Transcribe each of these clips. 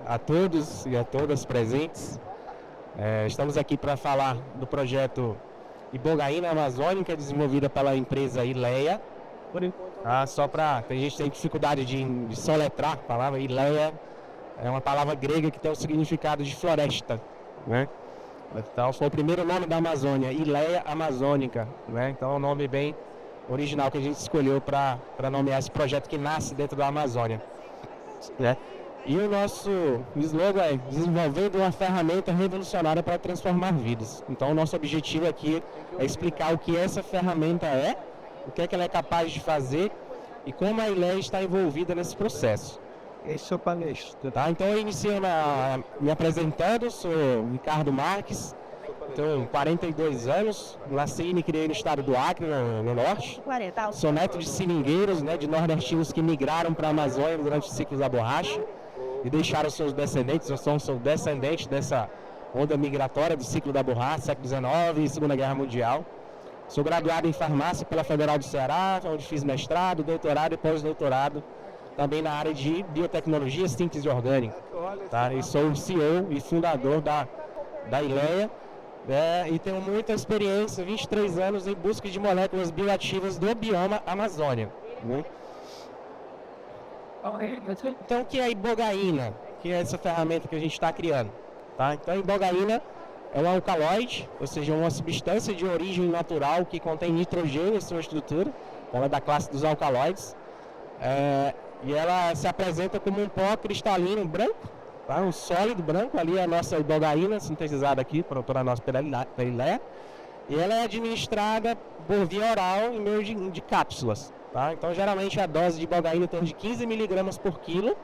a todos e a todas presentes. Estamos aqui para falar do projeto Ibogaína Amazônica, desenvolvida pela empresa Ileia. A gente tem dificuldade de soletrar a palavra. Ileia é uma palavra grega que tem o significado de floresta, né? Então foi o primeiro nome da Amazônia, Ileia Amazônica, né? Então é um nome bem original que a gente escolheu para nomear esse projeto que nasce dentro da Amazônia, né? E o nosso slogan é desenvolvendo uma ferramenta revolucionária para transformar vidas. Então o nosso objetivo aqui é explicar o que essa ferramenta é, o que é que ela é capaz de fazer e como a Ileia está envolvida nesse processo. Esse é o palestra. Tá? Então eu inicio me apresentando, sou Ricardo Marques, tenho 42 anos, nasci e me criei no estado do Acre, no norte. Sou neto de seringueiros, né, de nordestinos que migraram para a Amazônia durante os ciclos da borracha e deixaram seus descendentes. Eu sou descendente dessa onda migratória do ciclo da borracha, século XIX e Segunda Guerra Mundial. Sou graduado em farmácia pela Federal do Ceará, onde fiz mestrado, doutorado e pós-doutorado, também na área de biotecnologia e síntese orgânica. Tá? E sou o CEO e fundador da Ileia, e tenho muita experiência, 23 anos, em busca de moléculas bioativas do bioma Amazônia. Né? Então, o que é a ibogaína? Que é essa ferramenta que a gente está criando? Tá? Então, a ibogaína é um alcaloide, ou seja, uma substância de origem natural que contém nitrogênio em sua estrutura. Ela é da classe dos alcaloides. E ela se apresenta como um pó cristalino branco, tá? Um sólido branco. Ali é a nossa ibogaína, sintetizada aqui pela nossa Ileia. E ela é administrada por via oral em meio de cápsulas. Tá? Então, geralmente, a dose de ibogaína é em torno de 15 mg por quilo.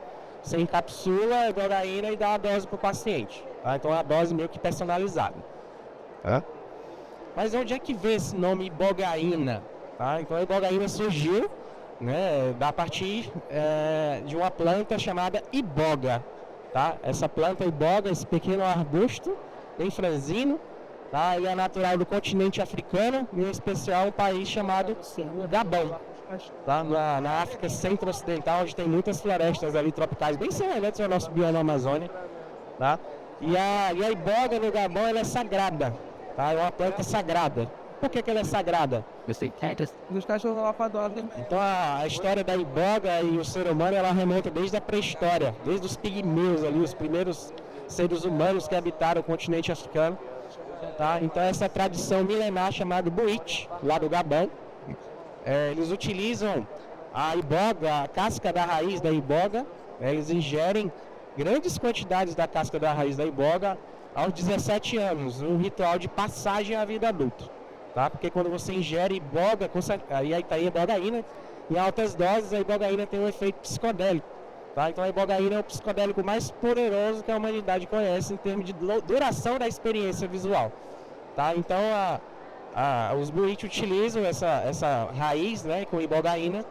Você encapsula a ibogaína e dá a dose para o paciente. Tá? Então, é uma dose meio que personalizada. Mas onde é que vê esse nome ibogaína? Tá? Então, a ibogaína surgiu, né, a partir de uma planta chamada iboga. Tá? Essa planta iboga, esse pequeno arbusto, bem franzino, tá? Ele é natural do continente africano, e em especial um país chamado Gabão. Tá? Na África centro-ocidental, onde tem muitas florestas ali tropicais, bem semelhantes ao nosso bioma Amazônia. Tá? E a iboga no Gabão, ela é sagrada. Tá? É uma planta sagrada. Por que ela é sagrada? Os cachorros lavadores. Então a história da iboga e o ser humano, ela remonta desde a pré-história, desde os pigmeus ali, os primeiros seres humanos que habitaram o continente africano. Tá? Então essa tradição milenar chamada Buit, lá do Gabão, eles utilizam a iboga, a casca da raiz da iboga, eles ingerem grandes quantidades da casca da raiz da iboga aos 17 anos, um ritual de passagem à vida adulta. Tá? Porque quando você ingere iboga, aí está a ibogaína, em altas doses a ibogaína tem um efeito psicodélico. Tá? Então a ibogaína é o psicodélico mais poderoso que a humanidade conhece em termos de duração da experiência visual. Tá? Então os Buit utilizam essa raiz, né, com ibogaína.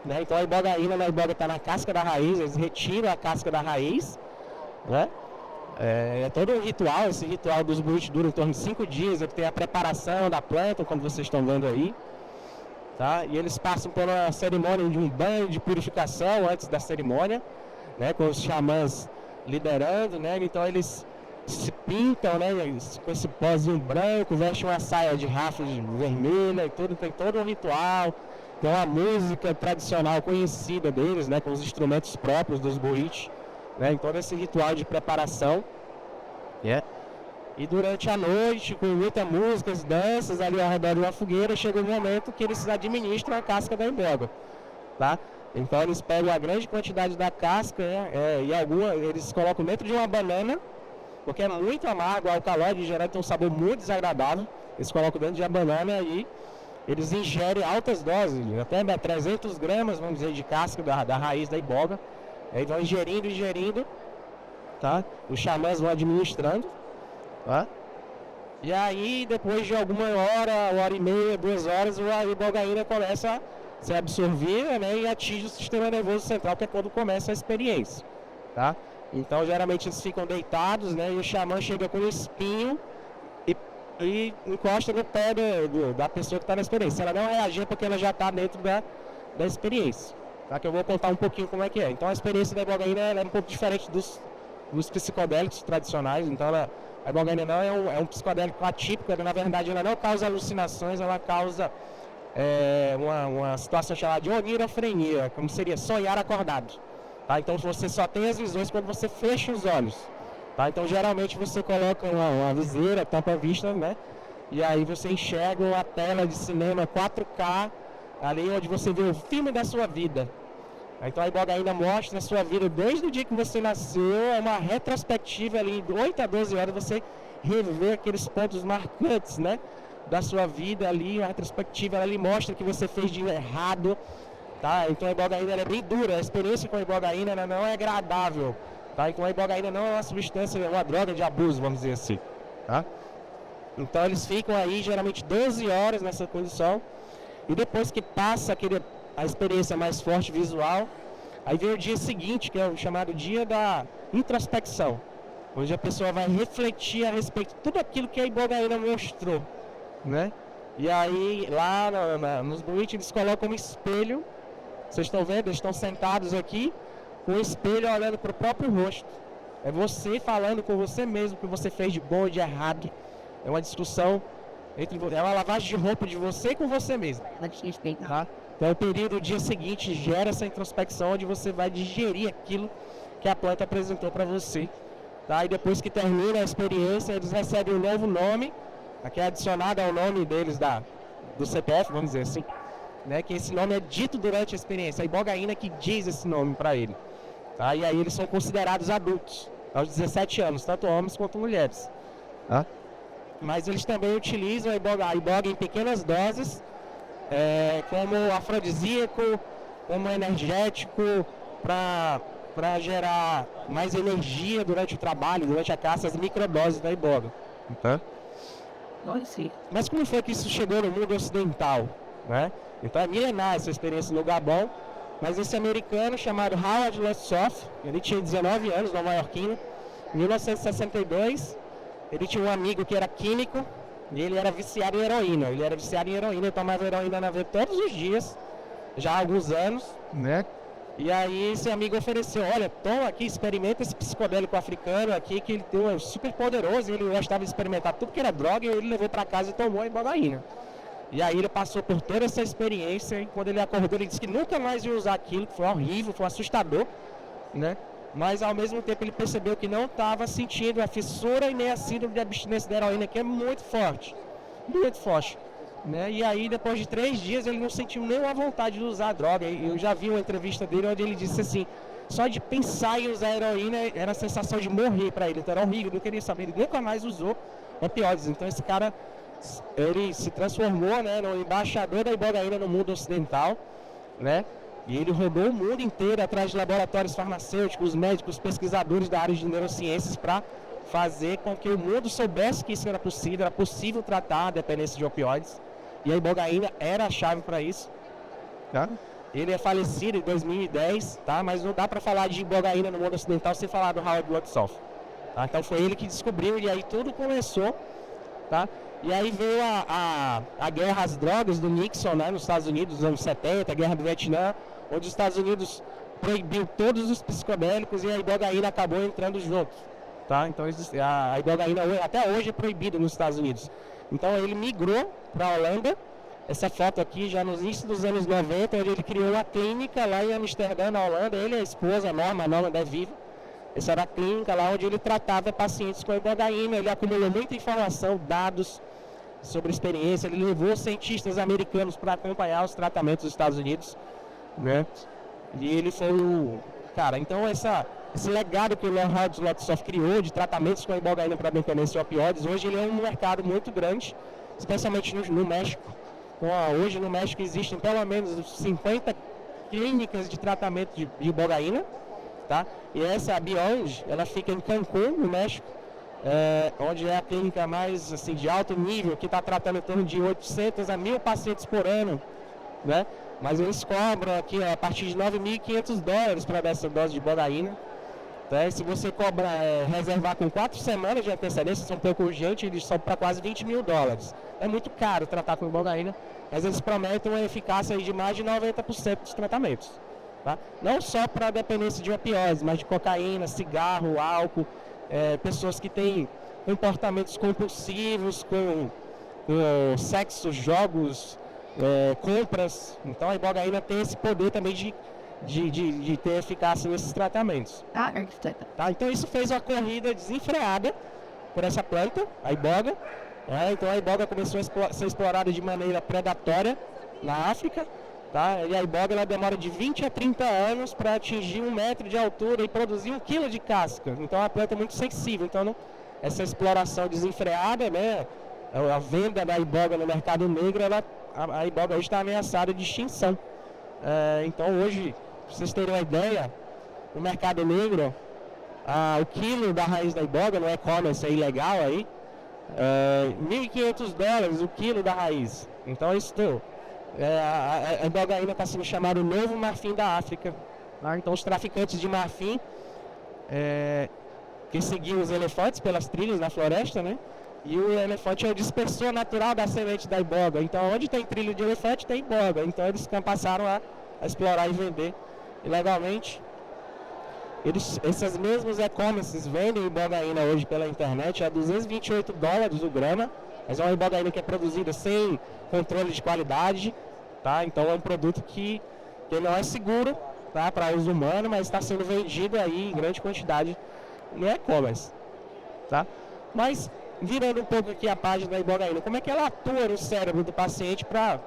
Né? Então a iboga está na casca da raiz, eles retiram a casca da raiz. Né? É todo um ritual, esse ritual dos Buit dura em torno de 5 dias, ele tem a preparação da planta, como vocês estão vendo aí. Tá? E eles passam por uma cerimônia de um banho de purificação antes da cerimônia, né, com os xamãs liderando, né? Então eles se pintam, né, com esse pozinho branco, vestem uma saia de rafos vermelha e tudo, tem todo um ritual, tem uma música tradicional conhecida deles, né, com os instrumentos próprios dos Buit, né, em todo esse ritual de preparação. E durante a noite, com muita música, danças ali ao redor de uma fogueira, chega um momento que eles administram a casca da iboga. Tá? Então eles pegam a grande quantidade da casca, e eles colocam dentro de uma banana, porque é muito amargo, o alcaloide em geral tem um sabor muito desagradável. Eles colocam dentro de uma banana e eles ingerem altas doses, até 300 gramas, vamos dizer, de casca da raiz da iboga. Aí vão ingerindo, tá? Os xamãs vão administrando, tá? E aí, depois de alguma hora e meia, 2 horas, a ibogaína começa a ser absorvida, né, e atinge o sistema nervoso central, que é quando começa a experiência, tá? Então, geralmente, eles ficam deitados, né, e o xamã chega com um espinho e encosta no pé da pessoa que está na experiência. Se ela não reagir, é porque ela já está dentro da experiência. Tá? Que eu vou contar um pouquinho como é que é. Então, a experiência da ibogaína é um pouco diferente dos psicodélicos tradicionais. Então a ibogaína não é um psicodélico atípico, na verdade ela não causa alucinações, ela causa uma situação chamada de onirofrenia, como seria sonhar acordado. Tá? Então você só tem as visões quando você fecha os olhos. Tá? Então geralmente você coloca uma viseira, tampa a vista, né? E aí você enxerga uma tela de cinema 4K, ali onde você vê o filme da sua vida. Então a ibogaína mostra a sua vida desde o dia que você nasceu, é uma retrospectiva ali, de 8 a 12 horas, você rever aqueles pontos marcantes, né, da sua vida ali, a retrospectiva, ela lhe mostra o que você fez de errado, tá? Então a ibogaína é bem dura, a experiência com a ibogaína ela não é agradável, tá? Então a ibogaína não é uma substância, é uma droga de abuso, vamos dizer assim, tá? Então eles ficam aí geralmente 12 horas nessa condição, e depois que passa a experiência mais forte visual, aí vem o dia seguinte, que é o chamado dia da introspecção, onde a pessoa vai refletir a respeito de tudo aquilo que a ibogaína mostrou, né? E aí lá nos boites eles colocam um espelho, vocês estão vendo, eles estão sentados aqui, com o espelho olhando para o próprio rosto. É você falando com você mesmo o que você fez de bom ou de errado. É uma discussão é uma lavagem de roupa de você com você mesmo. Tá? Então o período do dia seguinte gera essa introspecção onde você vai digerir aquilo que a planta apresentou para você. Tá? E depois que termina a experiência, eles recebem um novo nome, que é adicionado ao nome deles do CPF, vamos dizer assim, né? Que esse nome é dito durante a experiência, a ibogaína que diz esse nome para ele. Tá? E aí eles são considerados adultos, aos 17 anos, tanto homens quanto mulheres. Tá? Mas eles também utilizam a iboga em pequenas doses, como afrodisíaco, como energético, para gerar mais energia durante o trabalho, durante a caça, as microdoses da iboga. Tá? Mas como foi que isso chegou no mundo ocidental? Né? Então é milenar essa experiência no Gabão, mas esse americano chamado Howard Lotsof, ele tinha 19 anos, nova-iorquino, em 1962, ele tinha um amigo que era químico e ele era viciado em heroína. Ele tomava heroína na veia todos os dias, já há alguns anos, né? E aí esse amigo ofereceu, olha, toma aqui, experimenta esse psicodélico africano aqui, que ele é super poderoso, ele gostava de experimentar tudo que era droga, e ele levou para casa e tomou a ibogaína. E aí ele passou por toda essa experiência, e quando ele acordou, ele disse que nunca mais ia usar aquilo, que foi horrível, foi assustador, né? Mas ao mesmo tempo ele percebeu que não estava sentindo a fissura e nem a síndrome de abstinência da heroína, que é muito forte, né? E aí depois de 3 dias ele não sentiu nenhuma vontade de usar a droga. Eu já vi uma entrevista dele onde ele disse assim, só de pensar em usar a heroína era a sensação de morrer para ele, então era horrível, não queria saber, ele nunca mais usou opioides. Então esse cara, ele se transformou, né, no embaixador da ibogaína no mundo ocidental, né? E ele rodou o mundo inteiro atrás de laboratórios farmacêuticos, médicos, pesquisadores da área de neurociências para fazer com que o mundo soubesse que isso era possível tratar a dependência de opioides. E a ibogaína era a chave para isso. Tá? Ele é falecido em 2010, tá? Mas não dá para falar de ibogaína no mundo ocidental sem falar do Howard Lotsof. Tá? Então foi ele que descobriu e aí tudo começou. Tá? E aí veio a guerra às drogas do Nixon, né, nos Estados Unidos, nos anos 70, a guerra do Vietnã, onde os Estados Unidos proibiu todos os psicodélicos e a ibogaína acabou entrando junto. Tá? Então a ibogaína até hoje é proibida nos Estados Unidos. Então ele migrou para a Holanda, essa foto aqui já no início dos anos 90, onde ele criou uma clínica lá em Amsterdã, na Holanda, ele e a esposa, a Norma é viva. Essa era a clínica lá onde ele tratava pacientes com ibogaína, ele acumulou muita informação, dados sobre experiência, ele levou cientistas americanos para acompanhar os tratamentos dos Estados Unidos, né? E ele foi o... Cara, então esse legado que o Howard Lotsof criou de tratamentos com a ibogaína para dependência de opioides, hoje ele é um mercado muito grande, especialmente no México. Então, hoje no México existem pelo menos 50 clínicas de tratamento de ibogaína, tá? E essa Beyond, ela fica em Cancún, no México, onde é a clínica mais assim, de alto nível, que está tratando em torno de 800 a 1.000 pacientes por ano, né? Mas eles cobram aqui a partir de $9.500 para essa dose de ibogaína. Tá? Se você reservar com 4 semanas de antecedência, são um pouco urgentes, eles são para quase $20 mil. É muito caro tratar com ibogaína, mas eles prometem uma eficácia de mais de 90% dos tratamentos. Tá? Não só para dependência de opioides, mas de cocaína, cigarro, álcool, pessoas que têm comportamentos compulsivos com sexo, jogos, compras. Então a ibogaína tem esse poder também de ter eficácia nesses tratamentos. Tá? Então isso fez uma corrida desenfreada por essa planta, a iboga. Então a iboga começou a ser explorada de maneira predatória na África. Tá? E a iboga ela demora de 20 a 30 anos para atingir 1 metro de altura e produzir 1 quilo de casca. Então é uma planta muito sensível. Então essa exploração desenfreada, né, a venda da iboga no mercado negro, a iboga hoje está ameaçada de extinção. Então hoje, para vocês terem uma ideia, no mercado negro, o quilo da raiz da iboga, no e-commerce ilegal aí, $1.500 o quilo da raiz. Então isso a ibogaína está sendo chamada o novo marfim da África. Tá? Então os traficantes de marfim que seguiam os elefantes pelas trilhas na floresta, né? E o elefante é o dispersor natural da semente da iboga. Então onde tem trilho de elefante tem iboga. Então eles passaram a explorar e vender ilegalmente. Esses mesmos e-commerces vendem ibogaína hoje pela internet a $228 o grama. Mas é uma ibogaína que é produzida sem controle de qualidade, tá? Então é um produto que não é seguro, tá, para uso humano, mas está sendo vendido aí em grande quantidade no e-commerce, tá? Mas virando um pouco aqui a página da ibogaína, como é que ela atua no cérebro do paciente para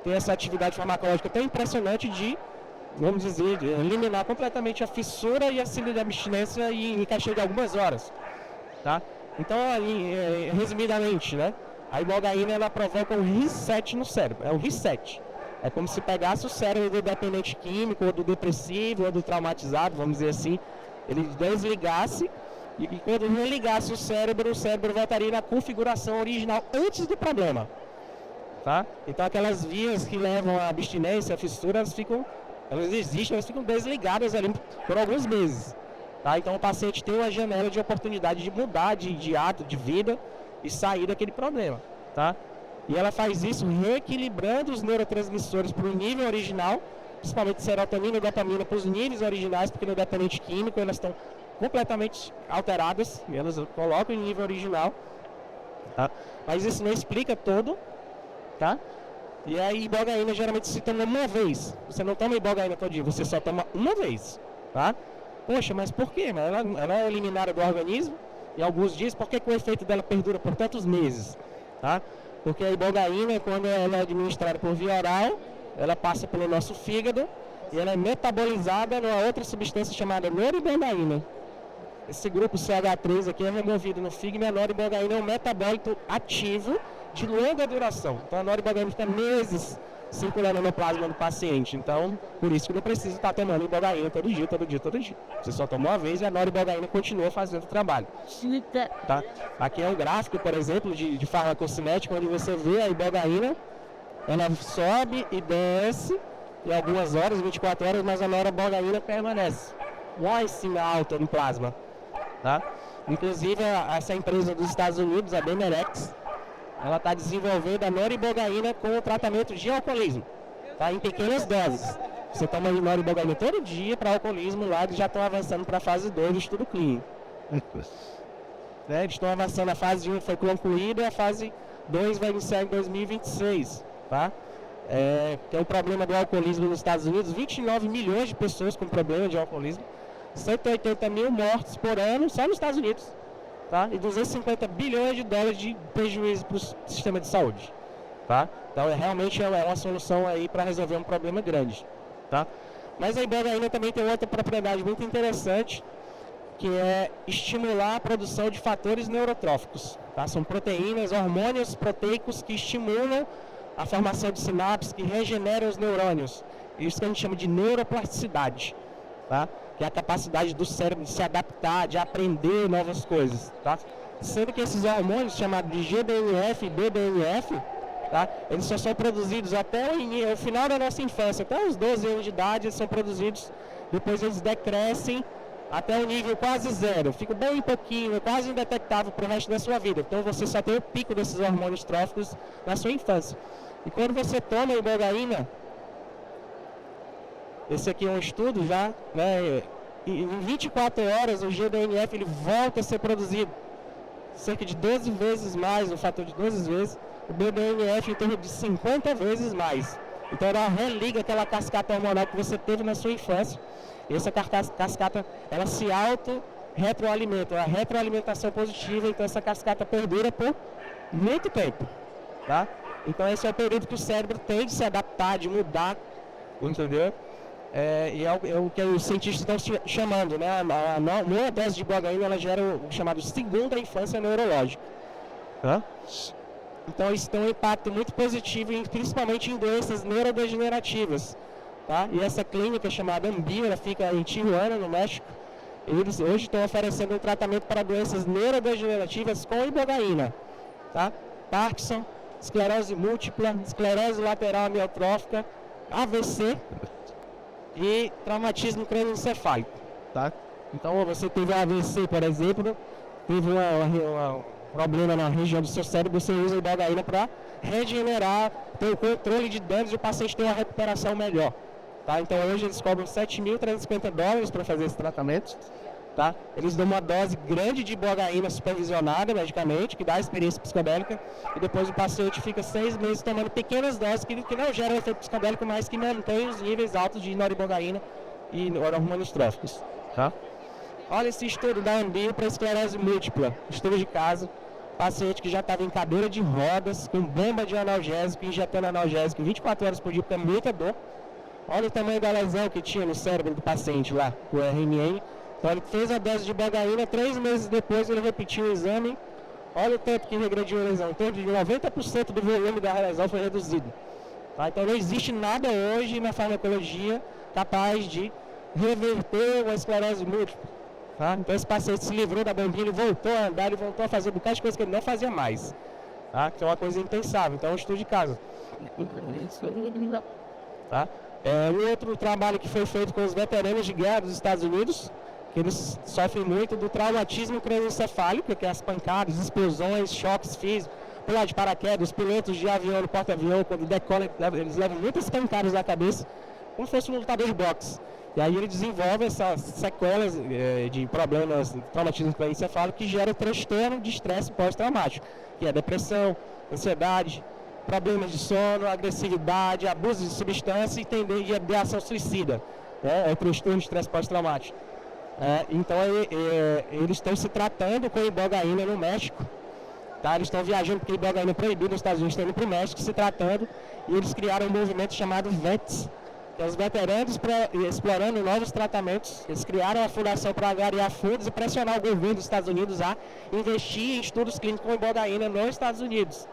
ter essa atividade farmacológica tão impressionante de, vamos dizer, de eliminar completamente a fissura e a síndrome de abstinência em caixa de algumas horas, tá? Então, resumidamente, né? A ibogaína ela provoca um reset no cérebro, é um reset. É como se pegasse o cérebro do dependente químico, ou do depressivo, ou do traumatizado, vamos dizer assim, ele desligasse e quando religasse o cérebro voltaria na configuração original antes do problema. Tá? Então aquelas vias que levam à abstinência, à fissura, elas existem, elas ficam desligadas ali por alguns meses. Tá? Então o paciente tem uma janela de oportunidade de mudar de ato, de vida e sair daquele problema. Tá? E ela faz isso reequilibrando os neurotransmissores para o nível original, principalmente serotonina e dopamina para os níveis originais, porque no dependente químico elas estão completamente alteradas, e elas colocam em nível original. Tá? Mas isso não explica todo. Tá? E a ibogaína geralmente se toma uma vez. Você não toma ibogaína todo dia, você só toma uma vez. Tá? Poxa, mas por quê? Ela é eliminada do organismo e alguns dias, por que o efeito dela perdura por tantos meses? Tá? Porque a ibogaína, quando ela é administrada por via oral, ela passa pelo nosso fígado e ela é metabolizada numa outra substância chamada noribogaína. Esse grupo CH3 aqui é removido no fígado e a noribogaína é um metabólito ativo de longa duração. Então a noribogaína fica meses circulando no plasma do paciente. Então, por isso que não precisa estar tomando ibogaína todo dia. Você só toma uma vez e a noribogaína continua fazendo o trabalho. Tá? Aqui é um gráfico, por exemplo, de farmacocinética, onde você vê a ibogaína, ela sobe e desce em algumas horas, 24 horas, mas a noribogaína permanece lá em cima, alta no plasma. Tá? Inclusive, essa empresa dos Estados Unidos, a Bemerex, ela está desenvolvendo a noribogaína com o tratamento de alcoolismo, tá? Em pequenas doses. Você toma noribogaína todo dia para alcoolismo, lá eles já estão avançando para a fase 2 do estudo clínico. Eles estão avançando, a fase 1 foi concluída, a fase 2 vai iniciar em 2026. Tá? Tem um problema do alcoolismo nos Estados Unidos, 29 milhões de pessoas com problema de alcoolismo, 180 mil mortes por ano só nos Estados Unidos. Tá? E 250 bilhões de dólares de prejuízo para o sistema de saúde. Tá? Então realmente é uma solução aí para resolver um problema grande. Tá? Mas a ibogaína também tem outra propriedade muito interessante, que é estimular a produção de fatores neurotróficos. Tá? São proteínas, hormônios proteicos que estimulam a formação de sinapses, que regeneram os neurônios. Isso que a gente chama de neuroplasticidade. Tá? Que é a capacidade do cérebro de se adaptar, de aprender novas coisas, tá? Sendo que esses hormônios chamados de GDNF e BDNF, tá? Eles só são produzidos até o final da nossa infância, até os 12 anos de idade eles são produzidos, depois eles decrescem até o nível quase zero, fica bem pouquinho, quase indetectável para o resto da sua vida. Então você só tem o pico desses hormônios tróficos na sua infância. E quando você toma ibogaína, Esse aqui é um estudo já, né? Em 24 horas o GDNF ele volta a ser produzido. Cerca de 12 vezes mais, um fator de 12 vezes, o BDNF em torno de 50 vezes mais. Então ela religa aquela cascata hormonal que você teve na sua infância. E essa cascata, ela se auto-retroalimenta, é uma retroalimentação positiva, então essa cascata perdura por muito tempo. Tá? Então esse é o período que o cérebro tem de se adaptar, de mudar, entendeu? E é o que os cientistas estão chamando, né? Uma dose de ibogaína ela gera o chamado segunda infância neurológica. Tá? Então isso tem um impacto muito positivo, principalmente em doenças neurodegenerativas. Tá? E essa clínica chamada Ambio, ela fica em Tijuana, no México. Eles hoje estão oferecendo um tratamento para doenças neurodegenerativas com ibogaína. Tá? Parkinson, esclerose múltipla, esclerose lateral amiotrófica, AVC e traumatismo crânioencefálico. Tá? Então você teve AVC, por exemplo, teve um problema na região do seu cérebro, você usa a ibogaína para regenerar, ter o controle de danos e o paciente ter uma recuperação melhor. Tá? Então hoje eles cobram $7.350 para fazer esse tratamento. Tá? Eles dão uma dose grande de ibogaína supervisionada medicamente, que dá experiência psicodélica, e depois o paciente fica 6 meses tomando pequenas doses que não geram efeito psicodélico, mas que mantém os níveis altos de noribogaína e hormônios tróficos. Tá? Olha esse estudo da Ambio para esclerose múltipla, estudo de caso, paciente que já estava em cadeira de rodas, com bomba de analgésico, injetando analgésico 24 horas por dia, porque é muita dor. Olha o tamanho da lesão que tinha no cérebro do paciente lá, o RNA. Então ele fez a dose de ibogaína, 3 meses depois ele repetiu o exame. Olha o tanto que regrediu a lesão, então de 90% do volume da lesão foi reduzido. Tá? Então não existe nada hoje na farmacologia capaz de reverter uma esclerose múltipla. Tá? Então esse paciente se livrou da bombinha, ele voltou a andar, ele voltou a fazer um bocado de coisa que ele não fazia mais. Tá? Que é uma coisa impensável, então é um estudo de caso. Tá? Um outro trabalho que foi feito com os veteranos de guerra dos Estados Unidos, que eles sofrem muito do traumatismo crânioencefálico, que é as pancadas, explosões, choques físicos, pular de paraquedas, os pilotos de avião no porta-avião, quando decolam, eles levam muitas pancadas na cabeça, como se fosse um lutador de boxe. E aí ele desenvolve essas sequelas de problemas, traumatismo crânioencefálico, que gera transtorno de estresse pós-traumático, que é depressão, ansiedade, problemas de sono, agressividade, abuso de substância e tendência de ação suicida. É o transtorno de estresse pós-traumático. Então eles estão se tratando com ibogaína no México. Tá? Eles estão viajando porque a ibogaína é proibida nos Estados Unidos, estão indo para o México se tratando, e eles criaram um movimento chamado VETS, que é os veteranos explorando novos tratamentos. Eles criaram a fundação para angariar fundos e pressionar o governo dos Estados Unidos a investir em estudos clínicos com ibogaína nos Estados Unidos.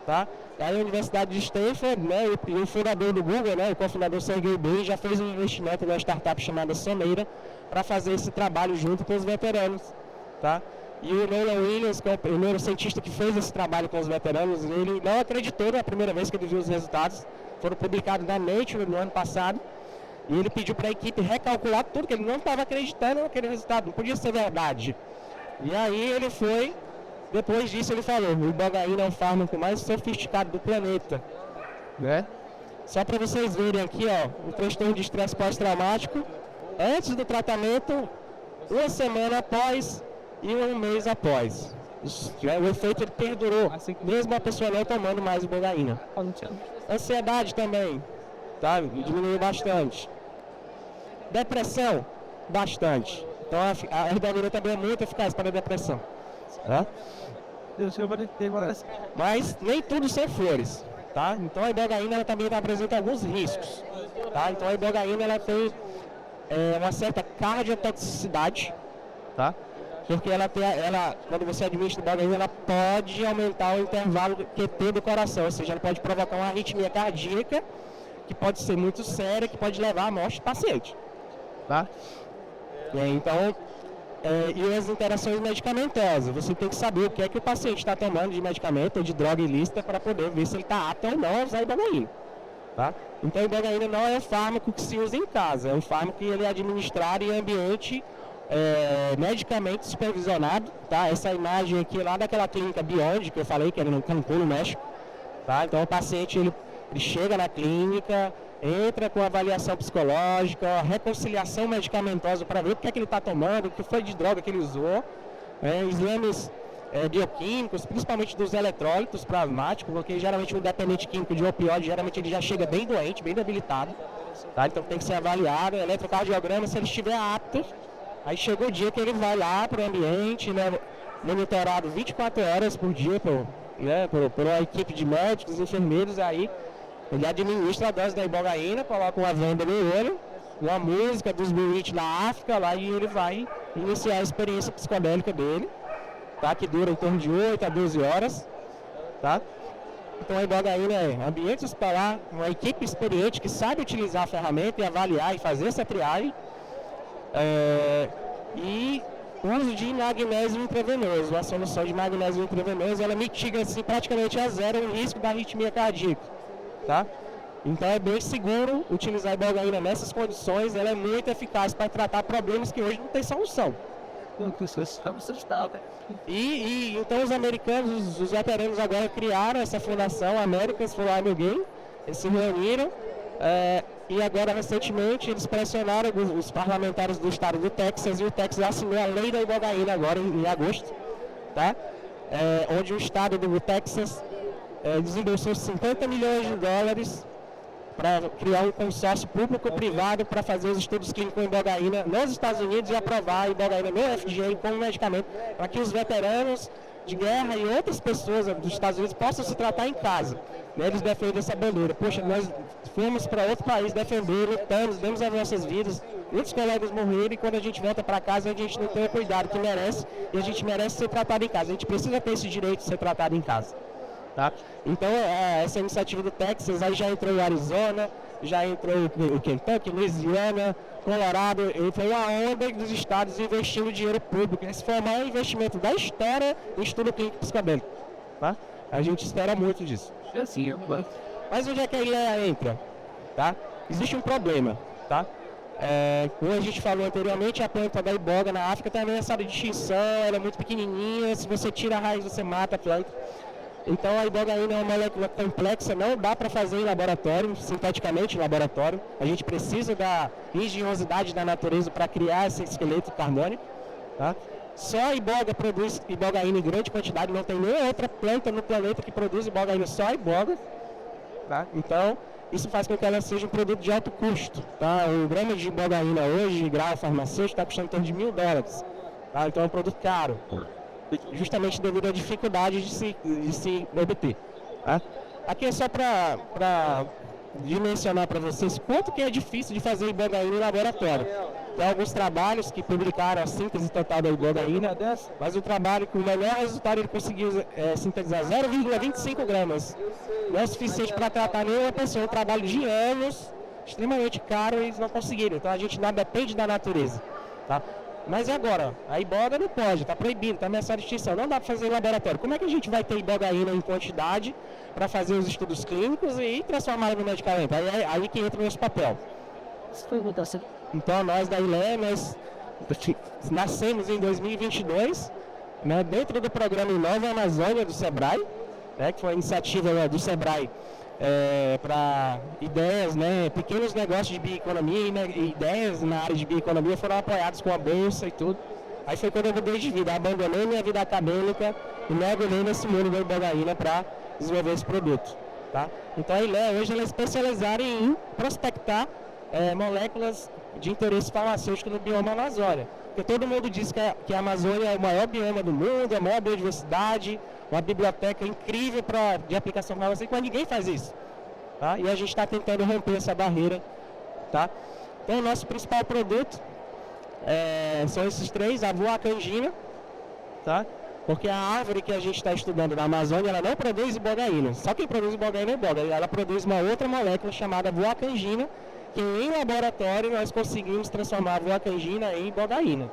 Tá? Aí a Universidade de Stanford, né, e o fundador do Google, né, o cofundador Sergey Brin, já fez um investimento numa startup chamada Soneira para fazer esse trabalho junto com os veteranos. Tá? E o Nolan Williams, que é o neurocientista que fez esse trabalho com os veteranos, ele não acreditou na primeira vez que ele viu os resultados. Foram publicados na Nature no ano passado. E ele pediu para a equipe recalcular tudo, que ele não estava acreditando naquele resultado, não podia ser verdade. E aí ele foi, depois disso ele falou, o ibogaína é o fármaco mais sofisticado do planeta. Né? Só para vocês verem aqui, ó, o transtorno de estresse pós-traumático, antes do tratamento, 1 semana após e 1 mês após. O efeito ele perdurou, mesmo a pessoa não tomando mais ibogaína. Ansiedade também, tá? Diminuiu bastante. Depressão, bastante. Então a ibogaína também é muito eficaz para a depressão. Tá? Mas nem tudo são flores. Tá? Então a ibogaína ela também apresenta alguns riscos. Tá? Então a ibogaína ela tem uma certa cardiotoxicidade. Tá? Porque quando você administra ibogaína, ela pode aumentar o intervalo QT do coração, ou seja, ela pode provocar uma arritmia cardíaca, que pode ser muito séria, que pode levar à morte do paciente. Tá? Então, e as interações medicamentosas, você tem que saber o que é que o paciente está tomando de medicamento ou de droga ilícita para poder ver se ele está apto ou não a usar ibogaína. Tá? Então, a ibogaína não é um fármaco que se usa em casa, é um fármaco que ele é administrado em ambiente medicamente supervisionado, tá? Essa imagem aqui lá daquela clínica Beyond, que eu falei, que era no Cancún, no México, tá? Então o paciente, Ele chega na clínica, entra com avaliação psicológica, reconciliação medicamentosa para ver o que é que ele está tomando, o que foi de droga que ele usou, exames bioquímicos, principalmente dos eletrólitos plasmáticos, porque geralmente o dependente químico de opioide, geralmente ele já chega bem doente, bem debilitado, tá? Então tem que ser avaliado, eletrocardiograma, se ele estiver apto, aí chegou o dia que ele vai lá para o ambiente, né, monitorado 24 horas por dia por uma equipe de médicos, enfermeiros, aí ele administra a dose da ibogaína, coloca uma venda no olho, uma música dos Burit da África lá, e ele vai iniciar a experiência psicodélica dele, tá? Que dura em torno de 8 a 12 horas. Tá? Então a ibogaína é ambiente hospitalar, uma equipe experiente que sabe utilizar a ferramenta e avaliar e fazer essa triagem. E o uso de magnésio intravenoso, a solução de magnésio intravenoso, ela mitiga assim, praticamente a zero o risco da arritmia cardíaca. Tá? Então é bem seguro utilizar a ibogaína nessas condições, ela é muito eficaz para tratar problemas que hoje não tem solução. E então os americanos, os veteranos agora criaram essa fundação, Americans for Lyme Again, eles se reuniram e agora recentemente eles pressionaram os parlamentares do estado do Texas, e o Texas assinou a lei da ibogaína agora em agosto, tá? Onde o estado do Texas desembolsou 50 milhões de dólares para criar um consórcio público-privado para fazer os estudos clínicos com ibogaína nos Estados Unidos e aprovar a ibogaína no FDA como medicamento, para que os veteranos de guerra e outras pessoas dos Estados Unidos possam se tratar em casa. Eles defendem essa bandeira. Poxa, nós fomos para outro país defender, lutamos, demos as nossas vidas, muitos colegas morreram, e quando a gente volta para casa a gente não tem o cuidado que merece, e a gente merece ser tratado em casa. A gente precisa ter esse direito de ser tratado em casa. Tá? Então essa iniciativa do Texas aí já entrou em Arizona, já entrou em Kentucky, Louisiana, Colorado, entrou uma onda dos estados investindo dinheiro público. Esse foi o maior investimento da história em estudo clínico psicodélico. Tá? A gente espera muito disso. Mas onde é que a ILEA entra? Tá? Existe um problema. Tá? Como a gente falou anteriormente, a planta da iboga na África está ameaçada de extinção, ela é muito pequenininha, se você tira a raiz você mata a planta. Então a ibogaína é uma molécula complexa, não dá para fazer em laboratório, sinteticamente em laboratório. A gente precisa da engenhosidade da natureza para criar esse esqueleto carbônico. Tá? Só a iboga produz ibogaína em grande quantidade, não tem nenhuma outra planta no planeta que produz ibogaína, só a iboga. Tá? Então isso faz com que ela seja um produto de alto custo. Tá? Um grama de ibogaína hoje, grau farmacêutico, está custando em torno de $1.000. Tá? Então é um produto caro, justamente devido à dificuldade de se obter. Tá? Aqui é só para dimensionar para vocês quanto que é difícil de fazer ibogaína em laboratório. Tem alguns trabalhos que publicaram a síntese total da ibogaína, mas o trabalho com o melhor resultado ele conseguiu sintetizar 0,25 gramas. Não é o suficiente para tratar nenhuma pessoa, um trabalho de anos, extremamente caro, e eles não conseguiram. Então a gente não depende da natureza. Tá? Mas e agora? A iboga não pode, está proibido, está ameaçada de extinção, não dá para fazer em laboratório. Como é que a gente vai ter ibogaína em quantidade para fazer os estudos clínicos e transformá-la no medicamento? Aí que entra o nosso papel. Então nós da ILEA, nós nascemos em 2022, né, dentro do programa Inova Amazônia do SEBRAE, né, que foi a iniciativa do SEBRAE para ideias, né, pequenos negócios de bioeconomia, né, ideias na área de bioeconomia foram apoiados com a bolsa e tudo. Aí foi quando eu mudei de vida, abandonei minha vida acadêmica e mergulhei nesse mundo da ibogaína para desenvolver esse produto. Tá? Então a ILEA hoje ela é especializada em prospectar moléculas de interesse farmacêutico no bioma Amazônia. Porque todo mundo diz que a Amazônia é o maior bioma do mundo, a maior biodiversidade, uma biblioteca incrível de aplicação farmacêutica, mas ninguém faz isso. Tá? E a gente está tentando romper essa barreira. Tá? Então o nosso principal produto são esses três, a voacangina, tá? Porque a árvore que a gente está estudando na Amazônia, ela não produz ibogaína. Só quem produz ibogaína é iboga. Ela produz uma outra molécula chamada voacangina, que em laboratório nós conseguimos transformar a voacangina em ibogaína.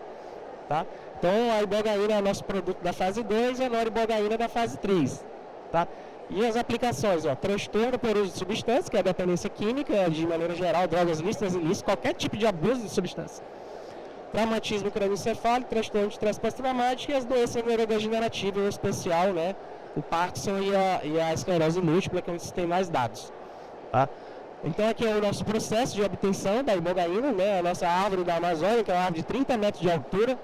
Tá? Então a ibogaína é o nosso produto da fase 2 e a noribogaína da fase 3. Tá? E as aplicações, transtorno por uso de substâncias, que é a dependência química, de maneira geral, drogas lícitas e ilícitas, qualquer tipo de abuso de substância. Traumatismo crânioencefálico, transtorno de estresse pós-traumático e as doenças neurodegenerativas, em especial, né, o Parkinson e a esclerose múltipla, que é onde se tem mais dados. Tá? Então aqui é o nosso processo de obtenção da ibogaína, né? A nossa árvore da Amazônia, que é uma árvore de 30 metros de altura,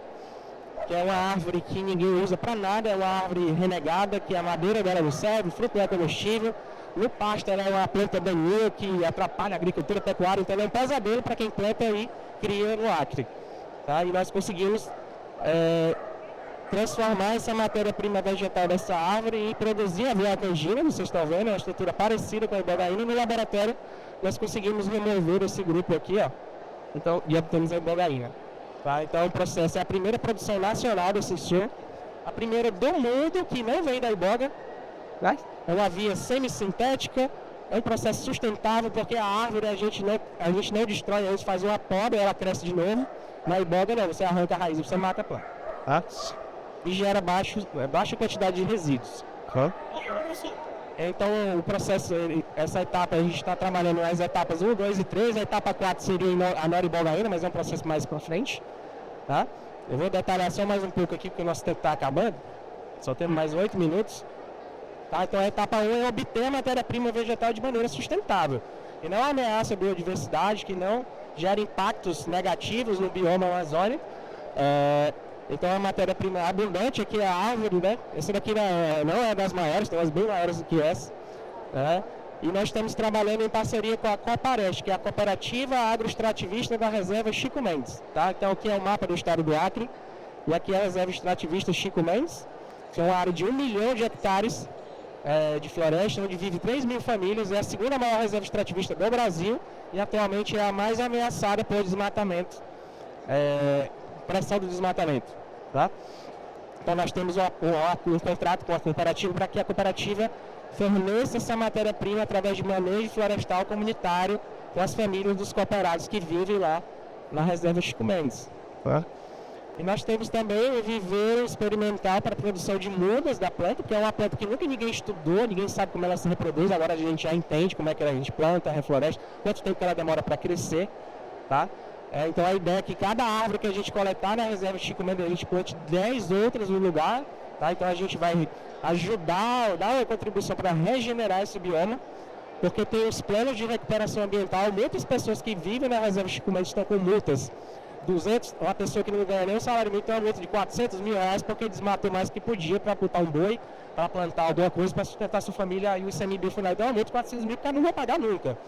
que é uma árvore que ninguém usa para nada, é uma árvore renegada, que a madeira dela não serve, o fruto dela é comestível. No pasto ela é uma planta daninha que atrapalha a agricultura pecuária, então ela é um pesadelo para quem planta e cria no Acre. Tá? E nós conseguimos transformar essa matéria-prima vegetal dessa árvore e produzir a voacangina, vocês estão vendo, é uma estrutura parecida com a ibogaína. No laboratório nós conseguimos remover esse grupo aqui, ó, então, e obtemos a ibogaína. Tá? Então o processo é a primeira produção nacional desse estilo, a primeira do mundo que não vem da iboga. É uma via semissintética, é um processo sustentável, porque a árvore a gente não destrói, a gente faz uma poda e ela cresce de novo. Na iboga não, você arranca a raiz e você mata a planta. Tá? E gera baixa quantidade de resíduos. Então o processo, essa etapa a gente está trabalhando as etapas 1, 2 e 3, a etapa 4 seria a noribogaína, mas é um processo mais para frente. Tá? Eu vou detalhar só mais um pouco aqui, porque o nosso tempo está acabando, só temos mais 8 minutos. Tá? Então a etapa 1 é obter a matéria-prima vegetal de maneira sustentável, que não ameaça a biodiversidade, que não gera impactos negativos no bioma amazônico. Então a matéria-prima abundante aqui é a árvore, né? Essa daqui não é das maiores, tem umas bem maiores do que essa. Né? E nós estamos trabalhando em parceria com a Copareste, que é a Cooperativa Agroextrativista da Reserva Chico Mendes. Tá? Então aqui é o mapa do estado do Acre, e aqui é a Reserva Extrativista Chico Mendes, que é uma área de 1 milhão de hectares de floresta, onde vive 3 mil famílias, é a segunda maior reserva extrativista do Brasil e atualmente é a mais ameaçada por desmatamento, pressão do desmatamento. Tá? Então nós temos um contrato com a cooperativa para que a cooperativa forneça essa matéria-prima através de manejo florestal comunitário com as famílias dos cooperados que vivem lá na reserva Chico Mendes. Tá? E nós temos também o viveiro experimental para a produção de mudas da planta, que é uma planta que nunca ninguém estudou, ninguém sabe como ela se reproduz, agora a gente já entende como é que a gente planta, refloresta, quanto tempo que ela demora para crescer. Tá? Então a ideia é que cada árvore que a gente coletar na reserva Chico Mendes, a gente plante 10 outras no lugar. Tá? Então a gente vai ajudar, dar uma contribuição para regenerar esse bioma, porque tem os planos de recuperação ambiental, muitas pessoas que vivem na reserva Chico Mendes estão com multas. Uma pessoa que não ganha nem o salário mínimo tem uma multa de 400 mil reais porque desmatou mais que podia para botar um boi, para plantar alguma coisa, para sustentar sua família, e o ICMBio foi lá e deu uma multa de 400 mil que o cara não vai pagar nunca.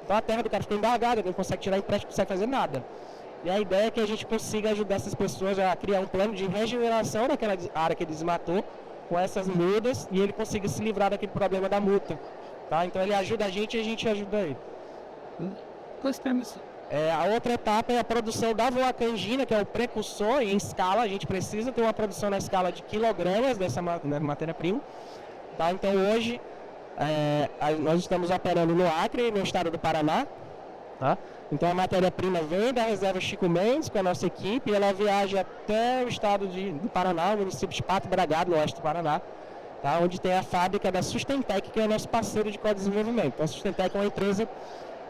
Então a terra do cara fica embargada, não consegue tirar empréstimo, não consegue fazer nada. E a ideia é que a gente consiga ajudar essas pessoas a criar um plano de regeneração daquela área que ele desmatou, com essas mudas, e ele consiga se livrar daquele problema da multa. Tá? Então ele ajuda a gente e a gente ajuda ele. A outra etapa é a produção da voacangina, que é o precursor em escala. A gente precisa ter uma produção na escala de quilogramas dessa matéria-prima. Tá? Então hoje nós estamos operando no Acre, no estado do Paraná. Tá? Então a matéria-prima vem da reserva Chico Mendes com a nossa equipe e ela viaja até o estado do Paraná, o município de Pato Bragado, no oeste do Paraná, tá? Onde tem a fábrica da Sustentec, que é o nosso parceiro de co-desenvolvimento. Então a Sustentec é uma empresa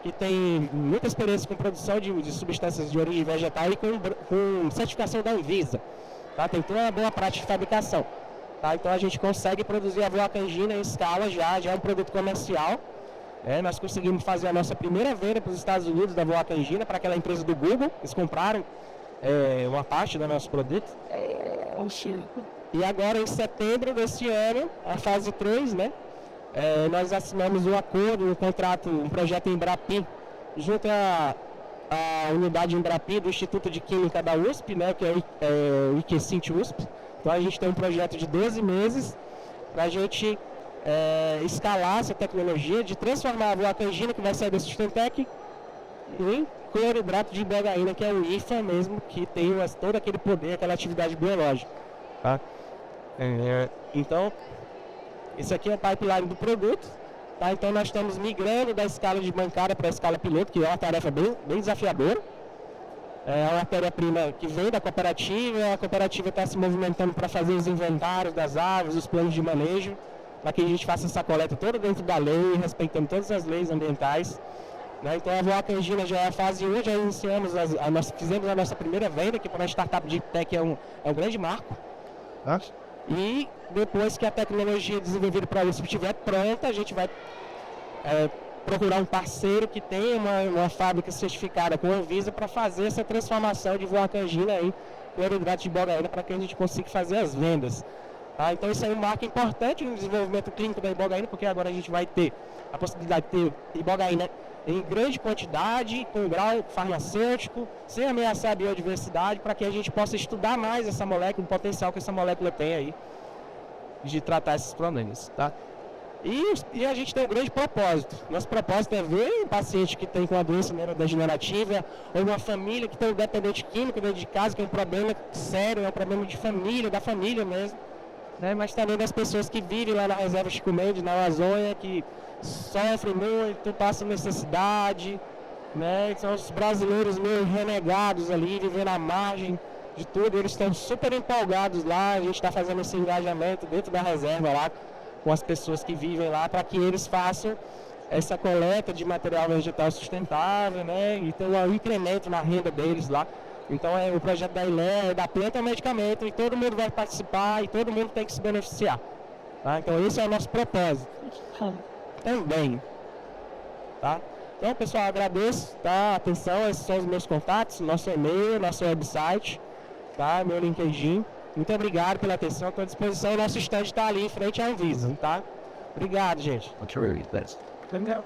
que tem muita experiência com produção de substâncias de origem vegetal e com certificação da Anvisa. Tá? Tem toda uma boa prática de fabricação. Tá? Então a gente consegue produzir a voacangina em escala já é um produto comercial. Nós conseguimos fazer a nossa primeira venda para os Estados Unidos da voacangina, para aquela empresa do Google. Eles compraram uma parte do nosso produto. E agora em setembro deste ano, a fase 3, né? Nós assinamos um acordo, um contrato, um projeto Embrapi, junto à unidade Embrapi do Instituto de Química da USP, né, que é o IQCINT USP. Então a gente tem um projeto de 12 meses para a gente escalar essa tecnologia de transformar a voacangina, que vai sair da Sustentec, em cloridrato de ibogaína, que é o IFA mesmo, que tem todo aquele poder, aquela atividade biológica. Tá? Então, esse aqui é o pipeline do produto. Tá? Então nós estamos migrando da escala de bancada para a escala piloto, que é uma tarefa bem desafiadora. É uma matéria-prima que vem da cooperativa, a cooperativa está se movimentando para fazer os inventários das árvores, os planos de manejo, para que a gente faça essa coleta toda dentro da lei, respeitando todas as leis ambientais. Né? Então a voacangina já é a fase 1, já iniciamos, fizemos a nossa primeira venda, que para a startup de tech é um grande marco. E depois que a tecnologia desenvolvida para isso estiver pronta, a gente vai procurar um parceiro que tenha uma fábrica certificada com a Anvisa para fazer essa transformação de voacangina em cloridrato de ibogaína para que a gente consiga fazer as vendas. Tá? Então isso é um marco importante no desenvolvimento clínico da ibogaína, porque agora a gente vai ter a possibilidade de ter ibogaína em grande quantidade, com grau farmacêutico, sem ameaçar a biodiversidade, para que a gente possa estudar mais essa molécula, o potencial que essa molécula tem aí de tratar esses problemas. Tá? E a gente tem um grande propósito. Nosso propósito é ver um paciente que tem com uma doença neurodegenerativa ou uma família que tem um dependente químico dentro de casa, que é um problema sério, é um problema de família, da família mesmo, né? Mas também das pessoas que vivem lá na reserva Chico Mendes, na Amazônia, que sofrem muito, passam necessidade, né? São os brasileiros meio renegados ali, vivendo à margem de tudo. Eles estão super empolgados lá, a gente está fazendo esse engajamento dentro da reserva lá, com as pessoas que vivem lá, para que eles façam essa coleta de material vegetal sustentável, né? E ter um incremento na renda deles lá. Então o projeto da ILE é da planta ao medicamento e todo mundo vai participar e todo mundo tem que se beneficiar. Tá? Então esse é o nosso propósito. Também. Tá? Então, pessoal, agradeço, tá? Atenção, esses são os meus contatos, nosso e-mail, nosso website, tá? Meu LinkedIn. Muito obrigado pela atenção, estou à disposição. O nosso stand está ali em frente à Anvisa, tá? Obrigado, gente. Entendeu?